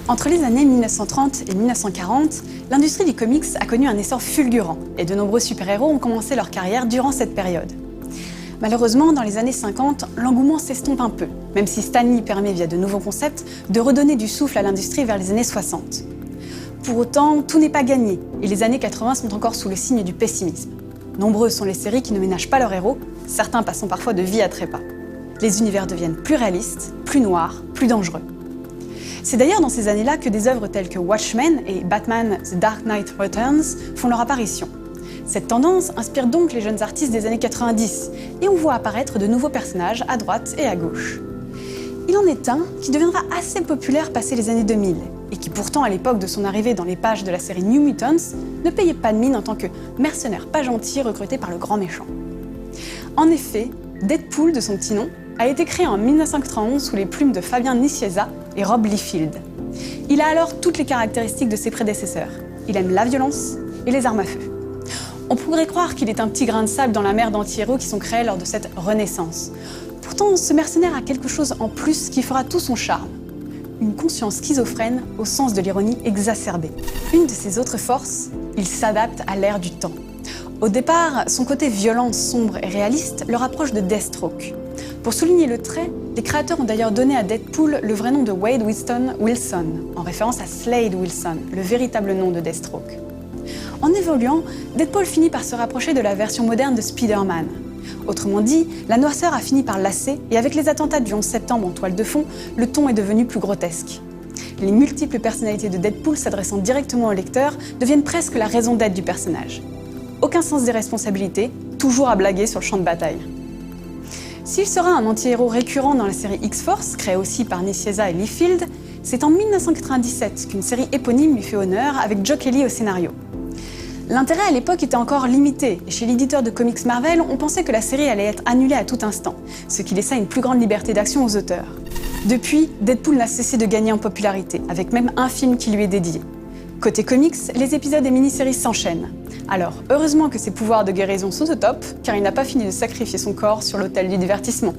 Entre les années 1930 et 1940, l'industrie du comics a connu un essor fulgurant et de nombreux super-héros ont commencé leur carrière durant cette période. Malheureusement, dans les années 50, l'engouement s'estompe un peu, même si Stan Lee permet via de nouveaux concepts de redonner du souffle à l'industrie vers les années 60. Pour autant, tout n'est pas gagné et les années 80 sont encore sous le signe du pessimisme. Nombreuses sont les séries qui ne ménagent pas leurs héros, certains passant parfois de vie à trépas. Les univers deviennent plus réalistes, plus noirs, plus dangereux. C'est d'ailleurs dans ces années-là que des œuvres telles que Watchmen et Batman The Dark Knight Returns font leur apparition. Cette tendance inspire donc les jeunes artistes des années 90 et on voit apparaître de nouveaux personnages à droite et à gauche. Il en est un qui deviendra assez populaire passé les années 2000 et qui pourtant à l'époque de son arrivée dans les pages de la série New Mutants ne payait pas de mine en tant que mercenaire pas gentil recruté par le grand méchant. En effet, Deadpool de son petit nom a été créé en 1991 sous les plumes de Fabian Nicieza et Rob Liefeld. Il a alors toutes les caractéristiques de ses prédécesseurs. Il aime la violence et les armes à feu. On pourrait croire qu'il est un petit grain de sable dans la mer d'anti-héros qui sont créés lors de cette renaissance. Pourtant, ce mercenaire a quelque chose en plus qui fera tout son charme. Une conscience schizophrène au sens de l'ironie exacerbée. Une de ses autres forces, il s'adapte à l'ère du temps. Au départ, son côté violent, sombre et réaliste le rapproche de Deathstroke. Pour souligner le trait, les créateurs ont d'ailleurs donné à Deadpool le vrai nom de Wade Winston Wilson, en référence à Slade Wilson, le véritable nom de Deathstroke. En évoluant, Deadpool finit par se rapprocher de la version moderne de Spider-Man. Autrement dit, la noirceur a fini par lasser et avec les attentats du 11 septembre en toile de fond, le ton est devenu plus grotesque. Les multiples personnalités de Deadpool s'adressant directement au lecteur deviennent presque la raison d'être du personnage. Aucun sens des responsabilités, toujours à blaguer sur le champ de bataille. S'il sera un anti-héros récurrent dans la série X-Force, créée aussi par Nicieza et Liefeld, c'est en 1997 qu'une série éponyme lui fait honneur avec Joe Kelly au scénario. L'intérêt à l'époque était encore limité, et chez l'éditeur de comics Marvel, on pensait que la série allait être annulée à tout instant, ce qui laissa une plus grande liberté d'action aux auteurs. Depuis, Deadpool n'a cessé de gagner en popularité, avec même un film qui lui est dédié. Côté comics, les épisodes et mini-séries s'enchaînent. Alors, heureusement que ses pouvoirs de guérison sont au top, car il n'a pas fini de sacrifier son corps sur l'autel du divertissement.